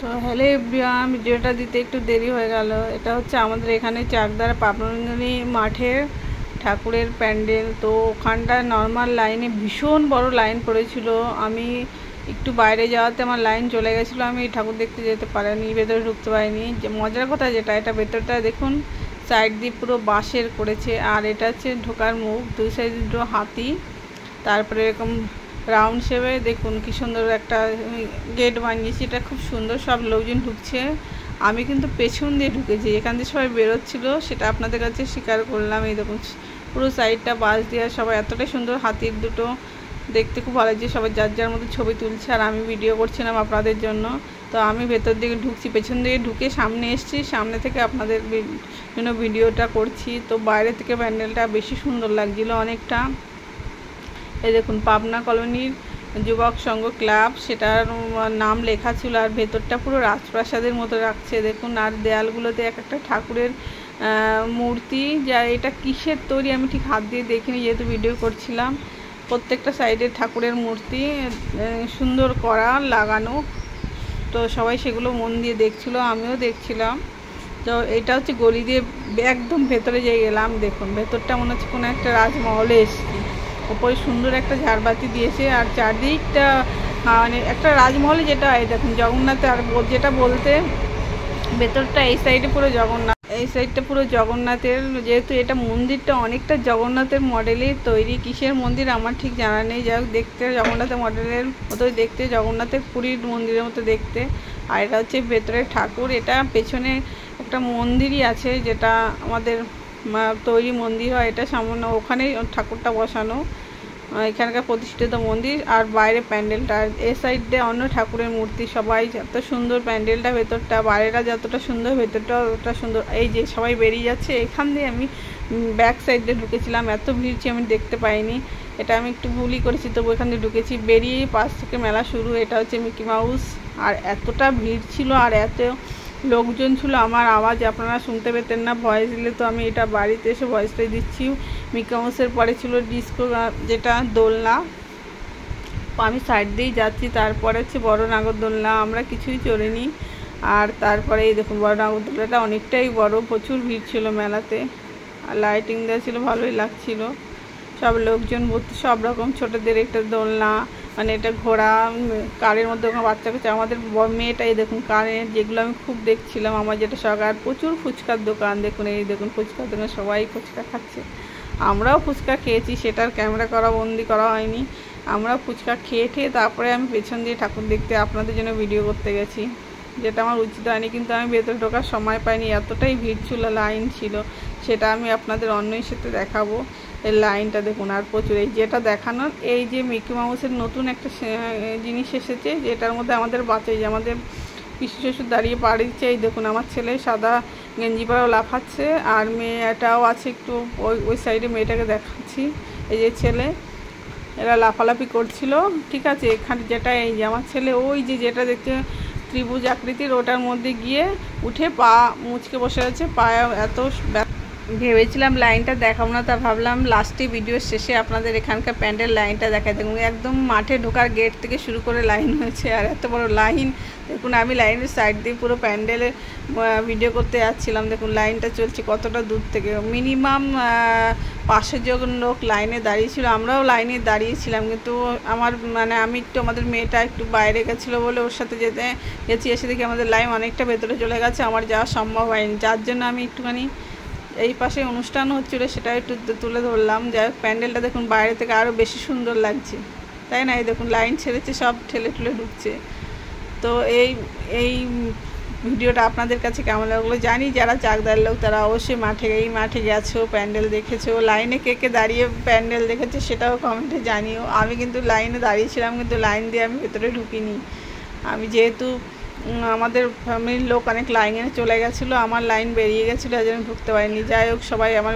তো hello everyone, ভিডিওটা দিতে একটু দেরি হয়ে গেল। এটা হচ্ছে আমাদের এখানে চাকদার পাপনগঞ্জনী মাঠের ঠাকুরের প্যান্ডেল। তো ওখানটা নর্মাল লাইনে ভীষণ বড় লাইন পড়েছিল। আমি একটু বাইরে যাওয়াতে আমার লাইন চলে গেছিলো, আমি ঠাকুর দেখতে যেতে পারিনি, ভেতরে ঢুকতে পারিনি। যে মজার কথা যেটা, এটা ভেতরটা দেখুন সাইড দিয়ে পুরো বাঁশের করেছে। আর এটা হচ্ছে ঢোকার মুখ, দুই সাইড দুটো হাতি, তারপরে এরকম রাউন্ড শেপে দেখুন কি সুন্দর একটা গেট বানিয়েছি। এটা খুব সুন্দর, সব লোকজন ঢুকছে। আমি কিন্তু পেছন দিয়ে ঢুকেছি, এখান দিয়ে সবাই বেরোচ্ছিল, সেটা আপনাদের কাছে স্বীকার করলাম। এই দেখুন পুরো সাইডটা বাস দিয়ে সবাই এতটাই সুন্দর, হাতির দুটো দেখতে খুব ভালো লাগছে। সবাই যার যার মতো ছবি তুলছে, আর আমি ভিডিও করছিলাম আপনাদের জন্য। তো আমি ভেতর দিকে ঢুকছি, পেছন দিকে ঢুকে সামনে এসেছি, সামনে থেকে আপনাদের জন্য ভিডিওটা করছি। তো বাইরে থেকে প্যান্ডেলটা বেশি সুন্দর লাগছিলো অনেকটা। এই দেখুন পাবনা কলোনির যুবক সংঘ ক্লাব, সেটার নাম লেখা ছিল। আর ভেতরটা পুরো রাজপ্রাসাদের মতো রাখছে দেখুন। আর দেয়ালগুলোতে এক একটা ঠাকুরের মূর্তি, যা এটা কিসের তৈরি আমি ঠিক হাত দিয়ে দেখিনি, যেহেতু ভিডিও করছিলাম। প্রত্যেকটা সাইডে ঠাকুরের মূর্তি সুন্দর করা লাগানো। তো সবাই সেগুলো মন দিয়ে দেখছিল, আমিও দেখছিলাম। তো এটা হচ্ছে গলি দিয়ে একদম ভেতরে যে গেলাম, দেখুন ভেতরটা মনে হচ্ছে কোনো একটা রাজমহলে এসেছি। ওপরে সুন্দর একটা ঝাড়বাতি দিয়েছে, আর চারদিকটা মানে একটা রাজমহলে, যেটা এই দেখুন জগন্নাথ। আর যেটা বলতে ভেতরটা এই সাইডে পুরো জগন্নাথ, এই সাইডটা পুরো জগন্নাথের। যেহেতু এটা মন্দিরটা অনেকটা জগন্নাথের মডেলের তৈরি, কিসের মন্দির আমার ঠিক জানা নেই, যাই হোক দেখতে জগন্নাথের মডেলের মতোই দেখতে, জগন্নাথের পুরীর মন্দিরের মতো দেখতে। আর এটা হচ্ছে ভেতরের ঠাকুর। এটা পেছনে একটা মন্দিরই আছে, যেটা আমাদের তৈরি মন্দির হয়, এটা সামান্য ওখানেই ঠাকুরটা বসানো, এখানকার প্রতিষ্ঠিত মন্দির। আর বাইরে প্যান্ডেলটা, এ সাইড দিয়ে অন্য ঠাকুরের মূর্তি, সবাই এত সুন্দর প্যান্ডেলটা, ভেতরটা বাইরেটা যতটা সুন্দর ভেতরটা অতটা সুন্দর। এই যে সবাই বেরিয়ে যাচ্ছে, এখান দিয়ে আমি ব্যাক সাইড দিয়ে ঢুকেছিলাম, এত ভিড় আমি দেখতে পাইনি, এটা আমি একটু ভুলই করেছি, তবু এখান দিয়ে ঢুকেছি। বেরিয়ে পাশ থেকে মেলা শুরু, এটা হচ্ছে মিকি মাউস। আর এতটা ভিড় ছিল আর এত লোকজন ছিল, আমার আওয়াজ আপনারা শুনতে পেতেন না, ভয়েস দিলে তো আমি এটা বাড়িতে এসে ভয়েসটাই দিচ্ছি। মিকি মাউসের পরে ছিল ডিস্কো, যেটা দোলনা, আমি সাইড দিয়েই যাচ্ছি। তারপরে হচ্ছে বড় নাগরদোলনা, আমরা কিছুই চড়িনি। আর তারপরে এই দেখুন বড় নাগরদোলনাটা অনেকটাই বড়, প্রচুর ভিড় ছিল মেলাতে, আর লাইটিং দেওয়া ছিল, ভালোই লাগছিল। সব লোকজন ভর্তি, সব রকম ছোটোদের একটা দোলনা, মানে এটা ঘোড়া, কারের মধ্যে ওখানে বাচ্চা কাছে, আমাদের মেয়েটাই দেখুন কারের, যেগুলো আমি খুব দেখছিলাম, আমার যেটা শখ। আর প্রচুর ফুচকার দোকান দেখুন, এই দেখুন ফুচকার দোকান, সবাই ফুচকা খাচ্ছে। আমরাও ফুচকা খেয়েছি, সেটার ক্যামেরা করা বন্দি করা হয়নি। আমরা ফুচকা খেয়ে তারপরে আমি পেছন দিয়ে ঠাকুর দেখতে আপনাদের জন্য ভিডিও করতে গেছি, যেটা আমার উচিত হয়নি, কিন্তু আমি ভেতরে ঢোকার সময় পাইনি, এতটাই ভিড় ছিল, লাইন ছিল। সেটা আমি আপনাদের অন্য সাথে দেখাবো। এই লাইনটা দেখুন, আর প্রচুর এই যেটা দেখানোর, এই যে মিকি মাউসের নতুন একটা জিনিস এসেছে, যেটার মধ্যে আমাদের বাচ্চা, যে আমাদের পিসি শ্বশুর দাঁড়িয়ে পাড়ি দিচ্ছে। এই দেখুন আমার ছেলে সাদা গেঞ্জি পরেও লাফাচ্ছে, আর মেয়েটাও আছে একটু ওই সাইডে, মেয়েটাকে দেখাচ্ছি। এই যে ছেলে, এরা লাফালাফি করছিল, ঠিক আছে। এখানে যেটা এই যে আমার ছেলে, ওই যে যেটা দেখতে ত্রিভুজ আকৃতির, ওটার মধ্যে গিয়ে উঠে পা মুচকে বসে আছে, পায়ে এত ভেবেছিলাম লাইনটা দেখাবো না, তা ভাবলাম লাস্টে ভিডিওর শেষে আপনাদের এখানকার প্যান্ডেল লাইনটা দেখাই। দেখুন একদম মাঠে ঢোকার গেট থেকে শুরু করে লাইন হয়েছে, আর এত বড় লাইন দেখুন। আমি লাইনের সাইড দিয়ে পুরো প্যান্ডেলে ভিডিও করতে যাচ্ছিলাম, দেখুন লাইনটা চলছে কতটা দূর থেকে, মিনিমাম 500 জন লোক লাইনে দাঁড়িয়েছিল, আমরাও লাইনে দাঁড়িয়েছিলাম। কিন্তু আমার মানে আমি একটু, আমাদের মেয়েটা একটু বাইরে গেছিলো বলে ওর সাথে যেতে গেছি, এসে দেখি আমাদের লাইন অনেকটা ভেতরে চলে গেছে, আমার যাওয়া সম্ভব হয়নি, যার জন্য আমি একটুখানি এই পাশে অনুষ্ঠান হচ্ছিলো সেটা একটু তুলে ধরলাম। যাই হোক প্যান্ডেলটা দেখুন বাইরে থেকে আরও বেশি সুন্দর লাগছে, তাই না? এই দেখুন লাইন ছেড়েছে, সব ঠেলে ঠেলে ঢুকছে। তো এই ভিডিওটা আপনাদের কাছে কেমন লাগলো জানি, যারা চাকদার লোক তারা অবশ্যই এই মাঠে গেছো, প্যান্ডেল দেখেছো, লাইনে কে দাঁড়িয়ে প্যান্ডেল দেখেছে সেটাও কমেন্টে জানিও। আমি কিন্তু লাইনে দাঁড়িয়েছিলাম, কিন্তু লাইন দিয়ে আমি ভেতরে ঢুকিনি। আমি যেহেতু আমাদের ফ্যামিলির লোক অনেক লাইনে চলে গেছিলো, আমার লাইন বেরিয়ে গেছিলো, এর জন্য ঢুকতে পারিনি। যাই হোক সবাই আমার